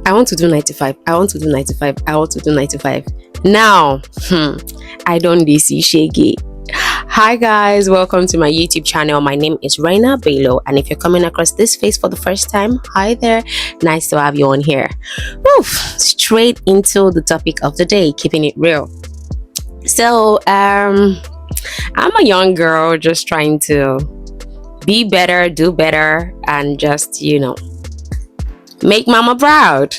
I want to do 95. I want to do 95. I want to do 95. Now, I don't see shaggy. Hi guys, welcome to my YouTube channel. My name is Raina Bello, and if you're coming across this face for the first time, hi there. Nice to have you on here. Straight into the topic of the day, keeping it real. So, I'm a young girl just trying to be better, do better, and just, make mama proud.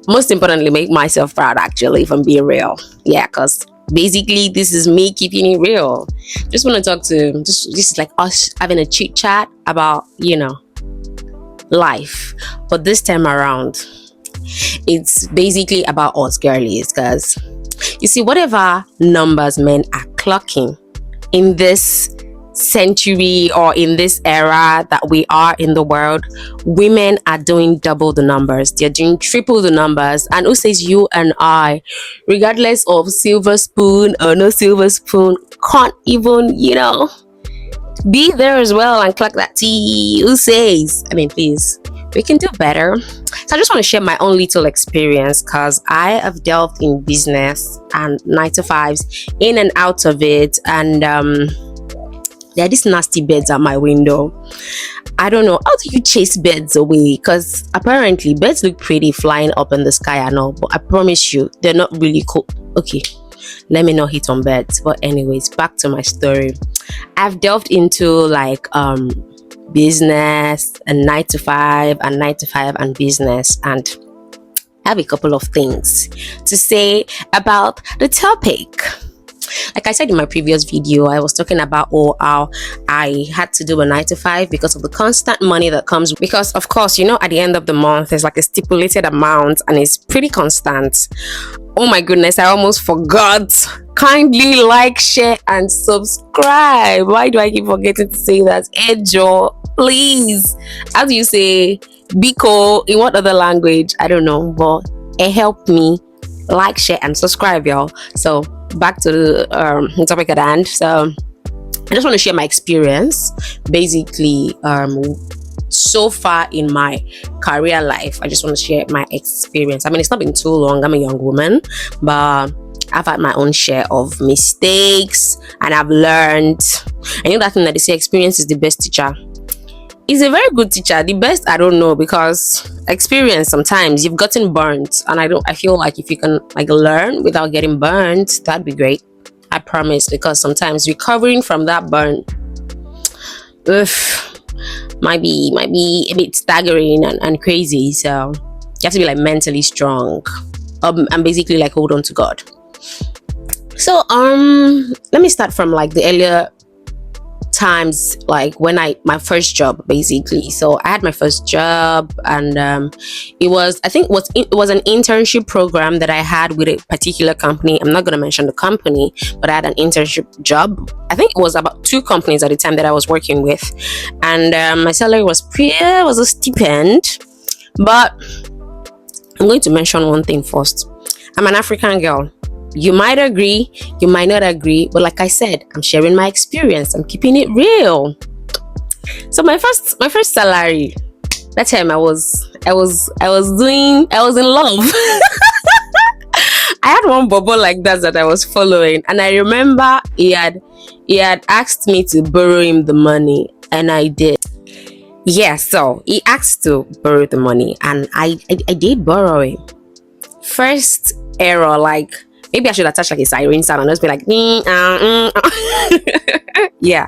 Most importantly, make myself proud, actually, if I'm being real. Yeah, because basically this is me keeping it real. Just want to talk to this is like us having a chit chat about life, but this time around it's basically about us girlies, because you see, whatever numbers men are clocking in this century or in this era that we are in the world, women are doing double the numbers. They're doing triple the numbers. And who says you and I, regardless of silver spoon or no silver spoon, can't even be there as well and clock that tea? Who says? I mean, please, we can do better. So I just want to share my own little experience, because I have delved in business and 9 to 5s, in and out of it, and there are these nasty birds at my window. I don't know, how do you chase birds away? Because apparently birds look pretty flying up in the sky and all, but I promise you they're not really cool. Okay, let me not hit on birds. But anyways, back to my story. I've delved into business and 9 to 5 and 9 to 5 and business, and I have a couple of things to say about the topic. Like I said in my previous video, I was talking about how I had to do a 9 to 5 because of the constant money that comes. Because of course, at the end of the month, there's like a stipulated amount and it's pretty constant. Oh my goodness, I almost forgot. Kindly like, share, and subscribe. Why do I keep forgetting to say that? Hey Joe, please. How do you say Biko in what other language? I don't know, but it helped me. Like, share, and subscribe, y'all. So back to the topic at hand. So I just want to share my experience, basically, so far in my career life. I just want to share my experience. I mean, it's not been too long. I'm a young woman, but I've had my own share of mistakes, and I've learned. I know that thing that they say, experience is the best teacher. It's a very good teacher. The best, I don't know, because experience, sometimes you've gotten burnt, and I feel like if you can learn without getting burnt, that'd be great. I promise, because sometimes recovering from that burn might be a bit staggering and crazy. So you have to be mentally strong, and basically hold on to God. So let me start from the earlier times, when my first job, basically. So I had my first job, and it was an internship program that I had with a particular company. I'm not going to mention the company, but I had an internship job. I think it was about 2 companies at the time that I was working with, and my salary was a stipend. But I'm going to mention one thing first. I'm an African girl. You might agree, you might not agree, but like I said, I'm sharing my experience. I'm keeping it real. So my first salary, that time I was in love. I had one bubble like that I was following, and I remember he had asked me to borrow him the money, and I did. Yeah, so he asked to borrow the money, and I did borrow him. First error, maybe I should attach a siren sound and just be yeah,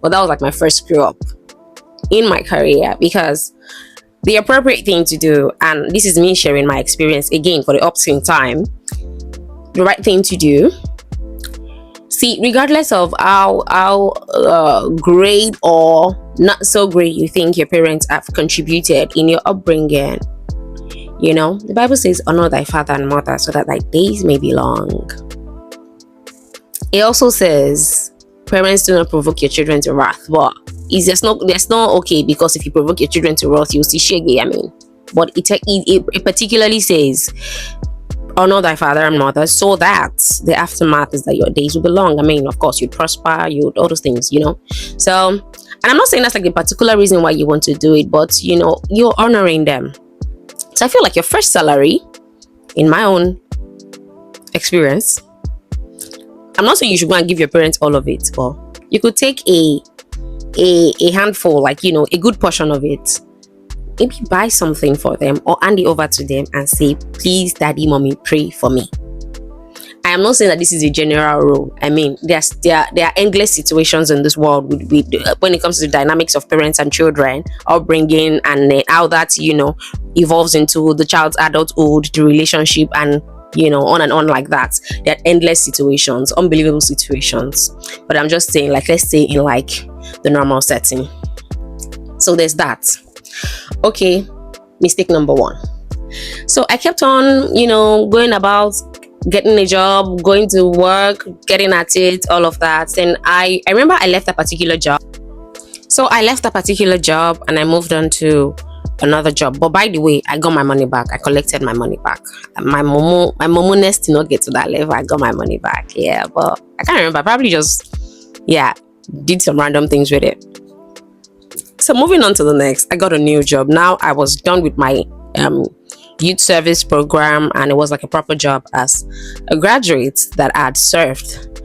but that was my first screw up in my career, because the appropriate thing to do, and this is me sharing my experience again for the opting time, the right thing to do, see, regardless of how great or not so great you think your parents have contributed in your upbringing, the Bible says, honor thy father and mother so that thy days may be long. It also says, parents, do not provoke your children to wrath. But there's no okay, because if you provoke your children to wrath, you'll see shaggy. I mean, but it particularly says, honor thy father and mother, so that the aftermath is that your days will be long. I mean, of course, you'd prosper, all those things, So, and I'm not saying that's the particular reason why you want to do it, but you're honoring them. So I feel like your first salary, in my own experience, I'm not saying you should go and give your parents all of it, but you could take a handful, like, a good portion of it. Maybe buy something for them or hand it over to them and say, please, daddy, mommy, pray for me. I am not saying that this is a general rule. I mean, there are endless situations in this world when it comes to the dynamics of parents and children, upbringing, and how that, evolves into the child's adulthood, the relationship, and, on and on like that. There are endless situations, unbelievable situations. But I'm just saying, like, let's say in like the normal setting. So there's that. Okay, mistake number 1. So I kept on, going about getting a job, going to work, getting at it, all of that. Then I remember I left a particular job. So I left a particular job and I moved on to another job. But by the way, I got my money back. I collected my money back. My momo-ness did not get to that level. I got my money back. Yeah, but I can't remember. I probably just, did some random things with it. So moving on to the next, I got a new job. Now I was done with my youth service program, and it was like a proper job as a graduate that I had served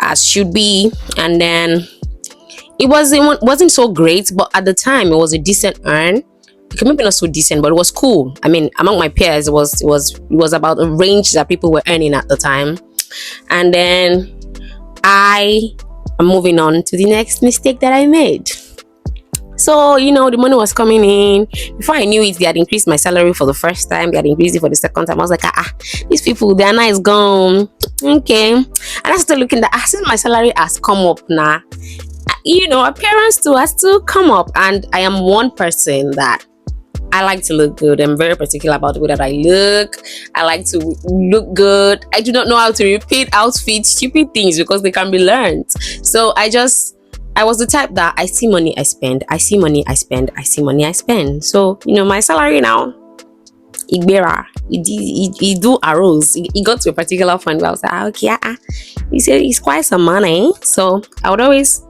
as should be. And then it wasn't so great, but at the time it was a decent earn. Okay, maybe not so decent, but it was cool. I mean, among my peers, it was about a range that people were earning at the time. And then I am moving on to the next mistake that I made. So, the money was coming in. Before I knew it, they had increased my salary for the first time. They had increased it for the second time. I was like, these people, they are nice gone. Okay. And I started looking at, since my salary has come up now, appearance too has to come up. And I am one person that I like to look good. I'm very particular about the way that I look. I like to look good. I do not know how to repeat outfits, stupid things, because they can be learned. So I was the type that I see money, I spend. I see money, I spend. I see money, I spend. So, my salary now, it do arose. It got to a particular point where I was like, okay, he said it's quite some money. So I would always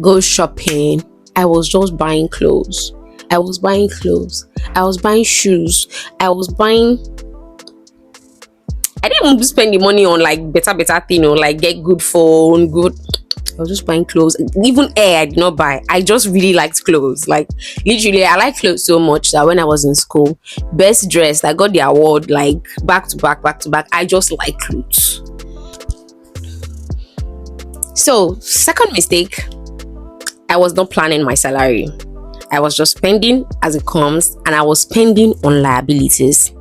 go shopping. I was just buying clothes. I was buying shoes. I didn't even spend the money on like better thing, like get good phone, good. I was just buying clothes. Even hair I did not buy. I just really liked clothes. Like, literally, I like clothes so much that when I was in school, best dressed, I got the award like back to back. I just like clothes. So, second mistake, I was not planning my salary. I was just spending as it comes, and I was spending on liabilities.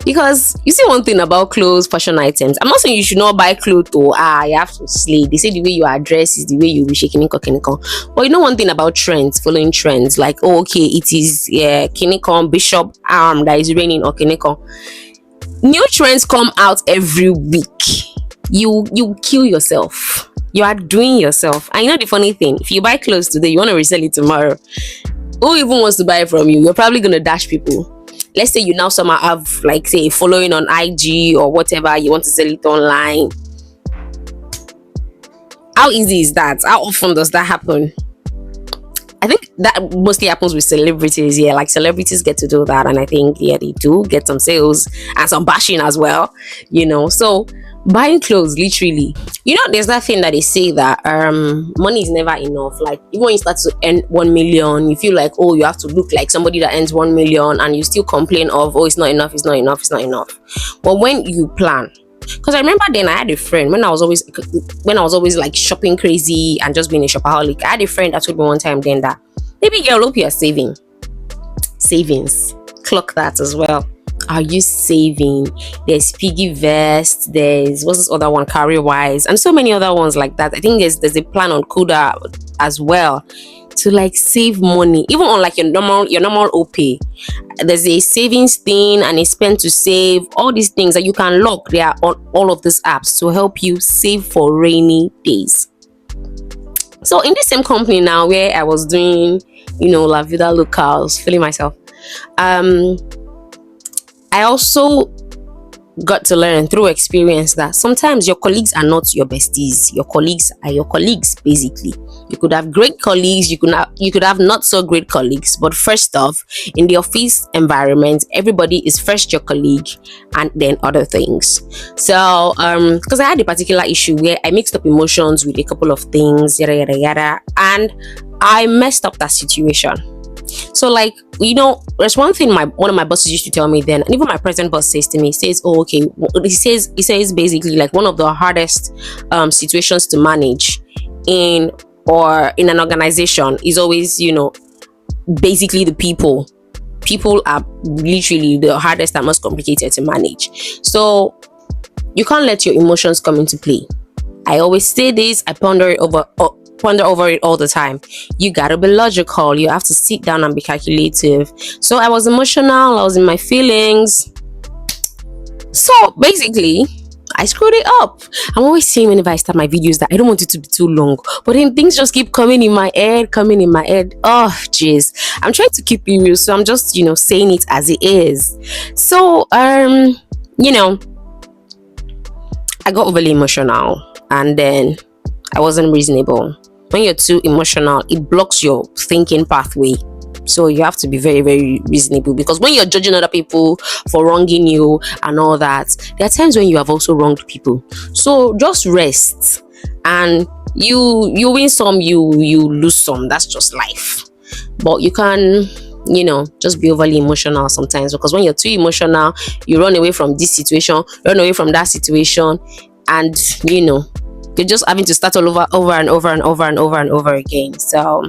Because you see one thing about clothes, fashion items, I'm not saying you should not buy clothes or you have to slay. They say the way you are dressed is the way you'll be shaking kinikon. But you know one thing about trends, following trends, like, it is kinikon, bishop arm that is raining or kinikon. New trends come out every week. You kill yourself. You are doing yourself. And the funny thing, if you buy clothes today, you want to resell it tomorrow. Who even wants to buy it from you? You're probably going to dash people. Let's say you now somehow have, like, say, following on IG or whatever, you want to sell it online. How easy is that? How often does that happen? I think that mostly happens with celebrities. Yeah, like celebrities get to do that, and I think they do get some sales and some bashing as well. So buying clothes, literally, there's that thing that they say that money is never enough. Like, even when you start to earn 1 million, you feel like, you have to look like somebody that earns 1 million, and you still complain of, it's not enough. But when you plan, because I remember then I had a friend when I was always like shopping crazy and just being a shopaholic. I had a friend that told me one time then that, baby girl, hope you're savings, clock that as well. Are you saving? There's piggy vest, there's what's this other one, career wise, and so many other ones like that. I think there's a plan on Kuda as well to like save money, even on like your normal OP. There's a savings thing and a spend to save, all these things that you can lock. They are on all of these apps to help you save for rainy days. So in the same company now where I was doing, La Vida Locals, feeling myself, I also got to learn through experience that sometimes your colleagues are not your besties. Your colleagues are your colleagues, basically. You could have great colleagues, you could have not so great colleagues, but first off, in the office environment, everybody is first your colleague and then other things. So because I had a particular issue where I mixed up emotions with a couple of things, yada yada yada, and I messed up that situation. So, like, there's one thing one of my bosses used to tell me then, and even my present boss says to me, he says, oh, okay, he says basically, like, one of the hardest situations to manage in an organization is always, basically the people. People are literally the hardest and most complicated to manage. So you can't let your emotions come into play. I always say this, I ponder over it all the time. You gotta be logical. You have to sit down and be calculative. So I was emotional, I was in my feelings. So basically, I screwed it up. I'm always saying whenever I start my videos that I don't want it to be too long, but then things just keep coming in my head. Oh jeez, I'm trying to keep it real, so I'm just saying it as it is. So I got overly emotional, and then I wasn't reasonable. When you're too emotional, it blocks your thinking pathway. So you have to be very, very reasonable, because when you're judging other people for wronging you and all that, there are times when you have also wronged people. So just rest, and you win some, you lose some. That's just life. But you can just be overly emotional sometimes, because when you're too emotional, you run away from this situation, run away from that situation, and you're just having to start all over and over again. So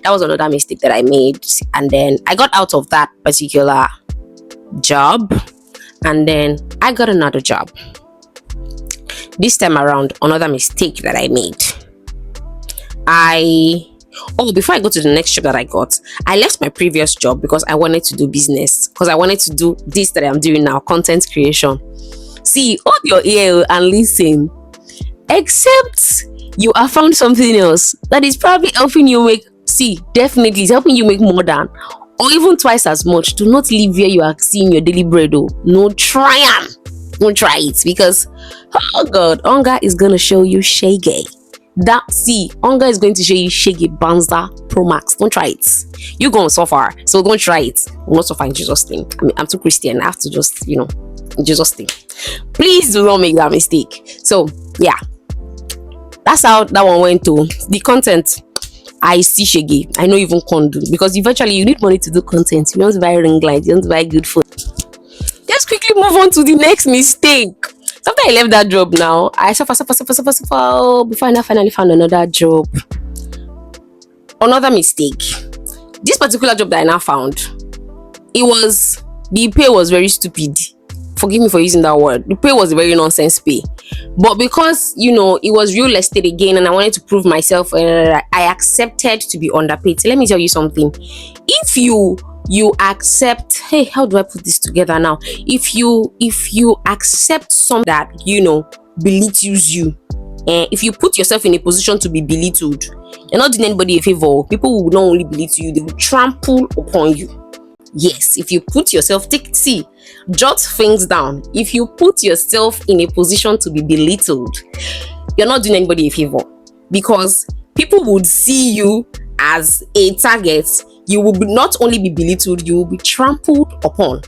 that was another mistake that I made. And then I got out of that particular job, and then I got another job. This time around, another mistake that I made. Before I go to the next job that I got, I left my previous job because I wanted to do business, because I wanted to do this that I'm doing now, content creation. See, hold your ear and listen. Except you have found something else that is probably helping you definitely it's helping you make more than or even twice as much. Do not live where you are seeing your daily bread. Don't try it, because oh god, hunger is gonna show you shaggy. Hunger is going to show you shaggy Banza Pro Max. Don't try it. You're gonna suffer, so don't try it. Will not suffer in Jesus' name. I'm too Christian, I have to just in Jesus' name. Please do not make that mistake. So yeah, that's how that one went to. The content, I see shaggy. I know even can't do, because eventually you need money to do content. You don't buy ring light, you don't buy good food. Let's quickly move on to the next mistake. So after I left that job, now I suffer before I finally found another job. Another mistake. This particular job that I now found, the pay was very stupid. Forgive me for using that word. The pay was a very nonsense pay. But because, it was real estate again, and I wanted to prove myself, I accepted to be underpaid. So let me tell you something. If you accept, hey, how do I put this together now? If you accept something that, belittles you, and if you put yourself in a position to be belittled, you're not doing anybody a favor. People will not only belittle you, they will trample upon you. Yes, if you put yourself, jot things down. If you put yourself in a position to be belittled, you're not doing anybody a favor, because people would see you as a target. You will not only be belittled, you will be trampled upon.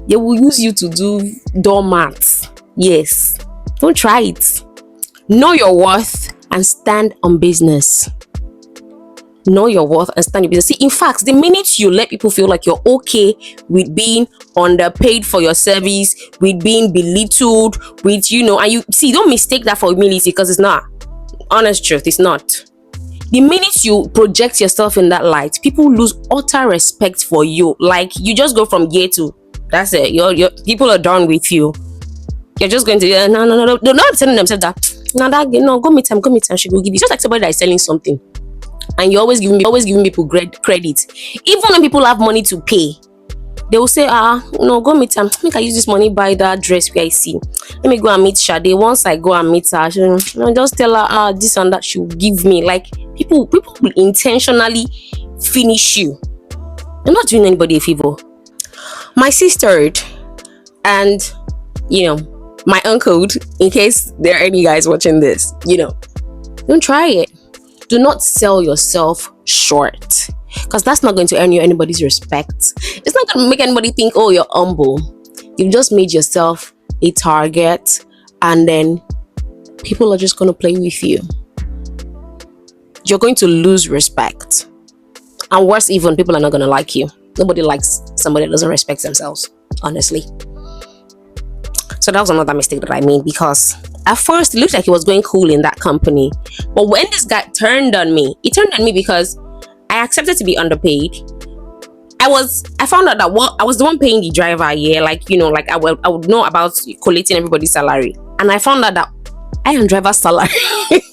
They will use you to do doormats. Yes, don't try it. Know your worth and stand on business. Know your worth and stand your business. See, in fact, the minute you let people feel like you're okay with being underpaid for your service, with being belittled, and don't mistake that for humility, because it's not. Honest truth, it's not. The minute you project yourself in that light, people lose utter respect for you. Like, you just go from gear to, that's it. Your people are done with you. You're just going to no. They're not telling themselves that go meet them. She will give you. It's just like somebody that is selling something, and you're always giving people credit. Even when people have money to pay, they will say, go meet her. Make I use this money buy that dress where I see. Let me go and meet Shade. Once I go and meet her, just tell her this and that she will give me. Like, people will intentionally finish you. You're not doing anybody a favor. My sister, and my own code, in case there are any guys watching this, don't try it. Do not sell yourself short, because that's not going to earn you anybody's respect. It's not going to make anybody think, oh, you're humble. You've just made yourself a target, and then people are just going to play with you. You're going to lose respect, and worse, even, people are not going to like you. Nobody likes somebody that doesn't respect themselves, honestly. So that was another mistake that I made, because at first it looked like he was going cool in that company, but when this guy turned on me, he turned on me because I accepted to be underpaid. I found out that I was the one paying the driver, yeah, like I would know about collating everybody's salary, and I found out that I am driver's salary.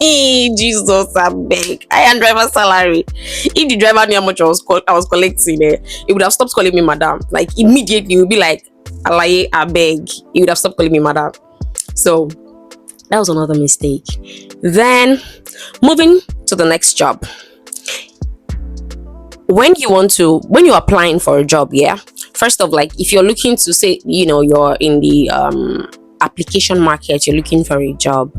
Jesus, I beg. I am driver's salary. If the driver knew how much I was collecting, he would have stopped calling me madam. Like immediately, he would be like, Alaye, I beg. He would have stopped calling me madam. So that was another mistake. Then moving to the next job. When you're applying for a job, yeah. First of, like, if you're looking to say, you're in the application market, you're looking for a job.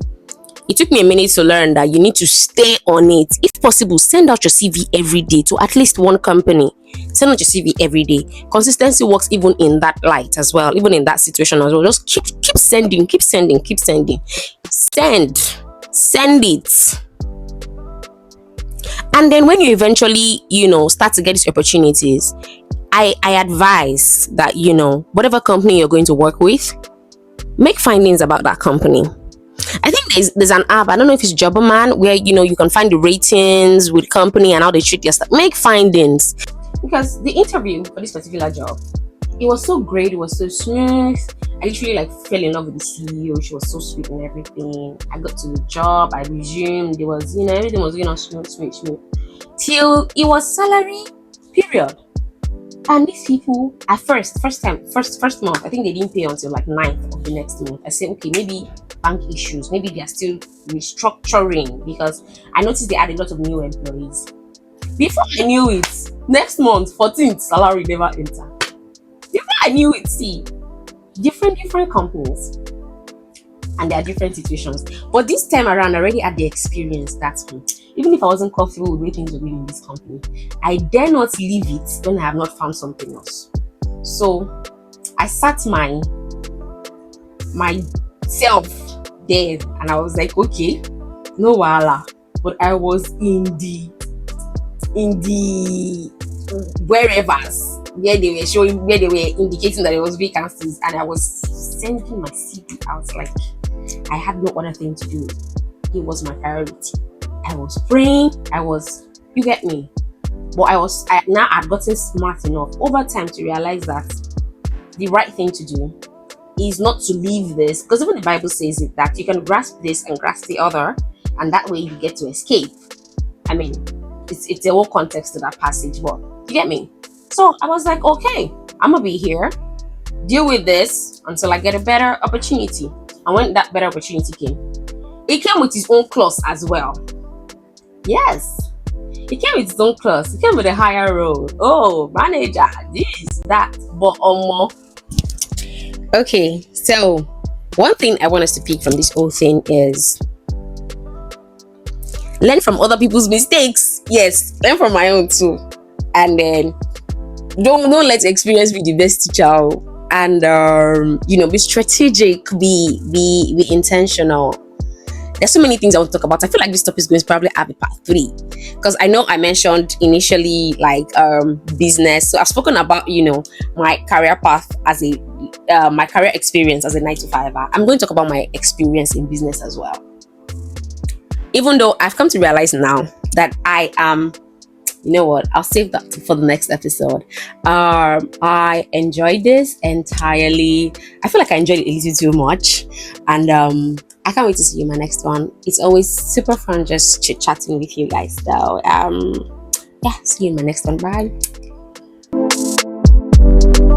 It took me a minute to learn that you need to stay on it. If possible, send out your CV every day to at least one company. Send out your CV every day. Consistency works even in that light as well, even in that situation as well. Just keep sending, keep sending, keep sending. Send it. And then when you eventually, start to get these opportunities, I advise that, whatever company you're going to work with, make findings about that company. I think there's an app, I don't know if it's Jobberman, where you can find the ratings with company and how they treat their stuff. Make findings, because the interview for this particular job, it was so great, it was so smooth. I literally fell in love with the CEO. She was so sweet and everything. I got to the job, I resumed. There was everything was going on smooth till it was salary period. And these people, at first month, I think they didn't pay until 9th of the next month. I said, okay, maybe bank issues, maybe they are still restructuring, because I noticed they had a lot of new employees. Before I knew it, next month, 14th, salary never entered. Before I knew it, see, different companies, and there are different situations. But this time around, I already had the experience that even if I wasn't comfortable with the way things were going in this company, I dare not leave it when I have not found something else. So I sat myself there, and I was like, okay, no wahala. But I was in the wherever's where they were indicating that there was vacancies, and I was sending my CV out like I had no other thing to do. It was my priority. I was praying. You get me? But I'd gotten smart enough over time to realize that the right thing to do is not to leave this, because even the Bible says it, that you can grasp this and grasp the other, and that way you get to escape. I mean, it's a whole context to that passage, but you get me? So I was like, okay, I'm gonna be here, deal with this until I get a better opportunity. And when that better opportunity came, it came with its own clause as well. Yes, it came with its own clause. It came with a higher role. Oh, manager, this, that. But okay, so one thing I want us to pick from this whole thing is learn from other people's mistakes. Yes, learn from my own too. And then don't let experience be the best teacher. And be strategic, be intentional. There's so many things I want to talk about. I feel like this topic is going to probably have a part 3, because I know I mentioned initially business. So I've spoken about my career path as my career experience as a 9-to-5er. I'm going to talk about my experience in business as well. Even though I've come to realize now that I am, I'll save that for the next episode. I enjoyed this entirely. I feel like I enjoyed it a little too much, and I can't wait to see you in my next one. It's always super fun just chit-chatting with you guys. So yeah, see you in my next one. Bye.